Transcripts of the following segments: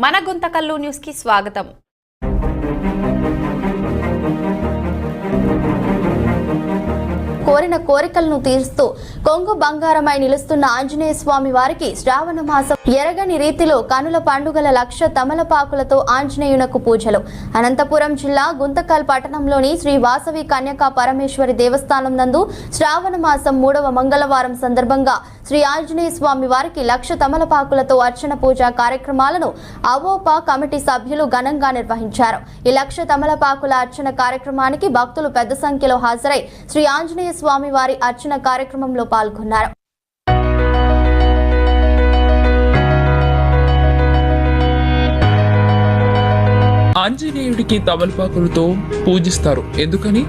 మన గుంతకల్లు న్యూస్ కి స్వాగతం. కోరిన కోరికలను తీరుస్తూ కొంగు బంగారమై నిలుస్తున్న ఆంజనేయ స్వామి వారికి శ్రావణ మాసం ఎరగని రీతిలో కనుల పండుగల లక్ష తమలపాకులతో ఆంజనేయునకు పూజలు. అనంతపురం జిల్లా గుంతకల్ పట్టణంలోని శ్రీ వాసవి కన్యకా పరమేశ్వరి దేవస్థానం నందు శ్రావణ మాసం 3వ మంగళవారం సందర్భంగా శ్రీ ఆంజనేయ స్వామి వారికి లక్ష తమలపాకులతో అర్చన పూజా కార్యక్రమాలను అవోపా కమిటీ సభ్యులు ఘనంగా నిర్వహించారు. ఈ లక్ష తమలపాకుల అర్చన కార్యక్రమానికి భక్తులు పెద్ద సంఖ్యలో హాజరై శ్రీ ఆంజనేయ స్వామి వారి అర్చన కార్యక్రమంలో పాల్గొన్నారు. ఆంజనేయుడికి తమలపాకులతో పూజిస్తారు. ఎందుకని?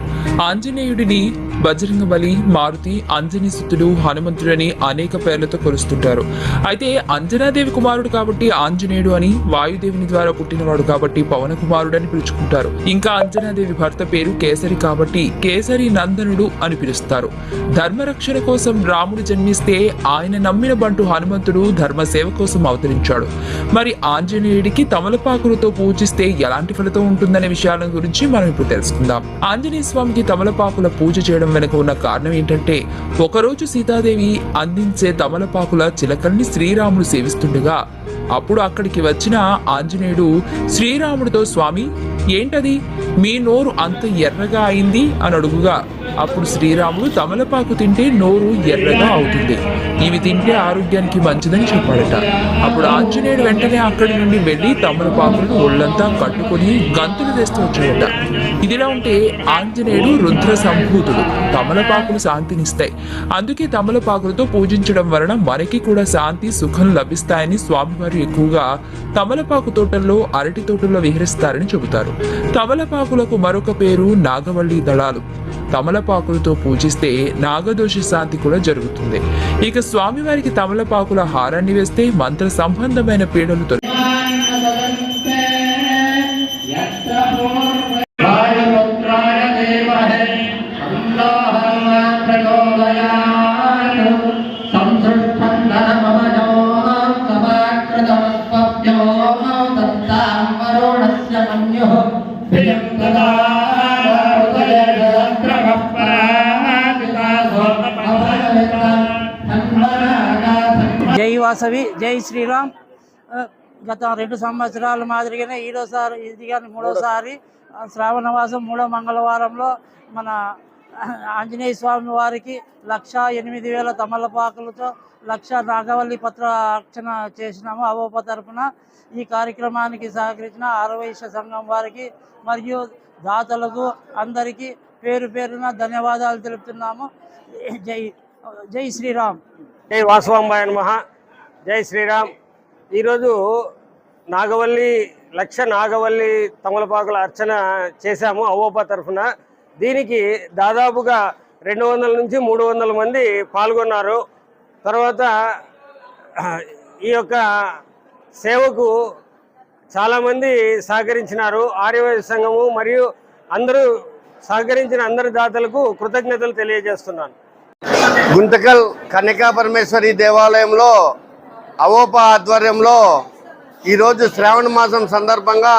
ఆంజనేయుడిని బజరంగ బలి, మారుతి, అంజనీసుతుడు, హనుమంతుడని అనేక పేర్లతో కొలుస్తుంటారు. అయితే అంజనాదేవి కుమారుడు కాబట్టి ఆంజనేయుడు అని, వాయుదేవుని ద్వారా పుట్టినవాడు కాబట్టి పవన కుమారుడు అని పిలుచుకుంటారు. ఇంకా అంజనాదేవి భర్త పేరు కేసరి కాబట్టి కేసరి నందనుడు అని పిలుస్తారు. ధర్మరక్షణ కోసం రాముడు జన్మిస్తే ఆయన నమ్మిన బంటు హనుమంతుడు ధర్మసేవ కోసం అవతరించాడు. మరి ఆంజనేయుడికి తమలపాకులతో పూజిస్తే ఎలాంటి ఫలితం ఉంటుందనే విషయాల గురించి మనం ఇప్పుడు తెలుసుకుందాం. ఆంజనేయ స్వామికి తమలపాకుల పూజ చేయడం వెనుక ఉన్న కారణం ఏంటంటే, ఒకరోజు సీతాదేవి అందించే తమలపాకుల చిలకల్ని శ్రీరాముడు సేవిస్తుండగా అప్పుడు అక్కడికి వచ్చిన ఆంజనేయుడు శ్రీరాముడితో, స్వామి ఏంటది, మీ నోరు అంత ఎర్రగా అయింది అని అడుగుగా అప్పుడు శ్రీరాముడు తమలపాకు తింటే నోరు ఎర్రగా అవుతుంది, ఇవి తింటే ఆరోగ్యానికి మంచిదని చెప్పాడట. అప్పుడు ఆంజనేయుడు వెంటనే అక్కడి నుండి వెళ్లి తమలపాకులను ఒళ్ళంతా కట్టుకుని గంతులు తెస్తూ వచ్చాడట. ఇదిలా ఉంటే ఆంజనేయుడు రుద్ర సంభూతుడు, తమలపాకులు శాంతినిస్తాయి. అందుకే తమలపాకులతో పూజించడం వలన మనకి కూడా శాంతి, సుఖం లభిస్తాయని స్వామివారు ఎక్కువగా తమలపాకు తోటల్లో, అరటి తోటల్లో విహరిస్తారని చెబుతారు. తమలపాకులకు మరొక పేరు నాగవల్లి దళాలు. తమలపాకులతో పూజిస్తే నాగదోష శాంతి కూడా జరుగుతుంది. ఇక స్వామివారికి తమలపాకుల హారాన్ని వేస్తే మంత్ర సంబంధమైన పీడలు తొలగి జై వాసవి, జై శ్రీరామ్. గత 2 సంవత్సరాల మాదిరిగానే ఈరోసారి ఇది కానీ 3వసారి శ్రావణ మాసం 3వ మంగళవారంలో మన ఆంజనేయ స్వామి వారికి 1,08,000 తమలపాకులతో 1,00,000 నాగవల్లి పత్ర అర్చన చేసినాము అవోప తరపున. ఈ కార్యక్రమానికి సహకరించిన ఆరవైశ్య సంఘం వారికి మరియు దాతలకు అందరికీ పేరు పేరున ధన్యవాదాలు తెలుపుతున్నాము. జై శ్రీరామ్. జై వాసవాంబాయ నమః. జై శ్రీరామ్. ఈరోజు నాగవల్లి 1,00,000 నాగవల్లి తమలపాకుల అర్చన చేశాము అవోపా తరఫున. దీనికి దాదాపుగా 200 నుంచి 300 మంది పాల్గొన్నారు. తర్వాత ఈ యొక్క సేవకు చాలామంది సహకరించినారు. ఆర్యవైశ్య సంఘము మరియు అందరూ సహకరించిన అందరి దాతలకు కృతజ్ఞతలు తెలియజేస్తున్నాను. గుంతకల్ కన్యకా పరమేశ్వరి దేవాలయంలో అవోపా ఆధ్వర్యంలో ఈరోజు శ్రావణ మాసం సందర్భంగా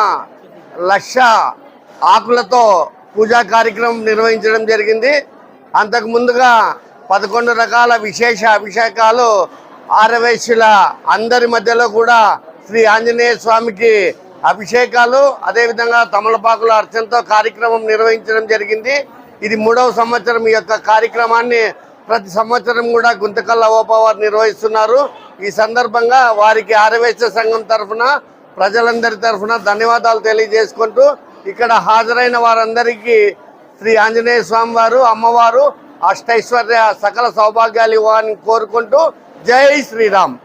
1,00,000 ఆకులతో పూజా కార్యక్రమం నిర్వహించడం జరిగింది. అంతకు ముందుగా 11 రకాల విశేష అభిషేకాలు ఆరవైశ్యుల అందరి మధ్యలో కూడా శ్రీ ఆంజనేయ స్వామికి అభిషేకాలు, అదేవిధంగా తమలపాకుల అర్చనతో కార్యక్రమం నిర్వహించడం జరిగింది. ఇది 3వ సంవత్సరం. ఈ యొక్క కార్యక్రమాన్ని ప్రతి సంవత్సరం కూడా గుంతకల్ అవోపా వారు నిర్వహిస్తున్నారు. ఈ సందర్భంగా వారికి ఆరవైశ్య సంఘం తరఫున, ప్రజలందరి తరఫున ధన్యవాదాలు తెలియజేసుకుంటూ, ఇక్కడ హాజరైన వారందరికీ శ్రీ ఆంజనేయ స్వామి వారు, అమ్మవారు అష్టైశ్వర్య సకల సౌభాగ్యాలు ఇవ్వాలని కోరుకుంటూ జై శ్రీరామ్.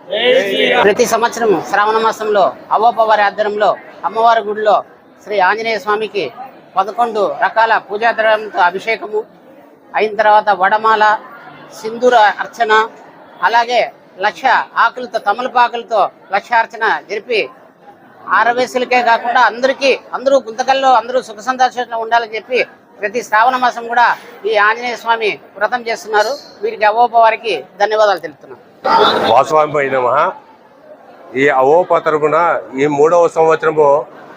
ప్రతి సంవత్సరం శ్రావణ మాసంలో అవోపా వారి ఆధ్వర్యంలో అమ్మవారి గుడిలో శ్రీ ఆంజనేయ స్వామికి 11 రకాల పూజా ద్రవ్యంతో అభిషేకము అయిన తర్వాత వడమాల, సింధూర అర్చన, అలాగే 1,00,000 ఆకులతో తమలపాకులతో 1,00,000 అర్చన జరిపి ఆరవైశ్యులకే కాకుండా అందరూ గుంతకల్లో అందరూ సుఖ సంతోషంగా ఉండాలని చెప్పి ప్రతి శ్రావణ మాసం కూడా ఈ ఆంజనేయ స్వామి వ్రతం చేస్తున్నారు. వీరికి అవోపా వారికి ధన్యవాదాలు తెలుపుతున్నాను. వాసవాంబాయ నమః. ఈ అవోప తరపున ఈ 3వ సంవత్సరము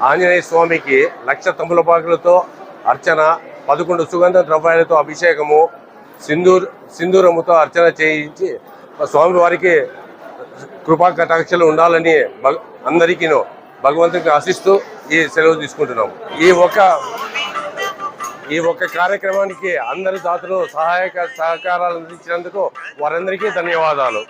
ఆంజనేయ స్వామికి 1,00,000 తమలపాకులతో అర్చన, 11 సుగంధ ద్రవ్యాలతో అభిషేకము, సింధూరముతో అర్చన చేయించి స్వామివారికి కృపా కటాక్షలు ఉండాలని అందరికీ భగవంతునికి ఆశిస్తూ ఈ సెలవు తీసుకుంటున్నాము. ఈ ఒక్క కార్యక్రమానికి అందరి దాతలు సహాయక సహకారాలు అందించినందుకు వారందరికీ ధన్యవాదాలు.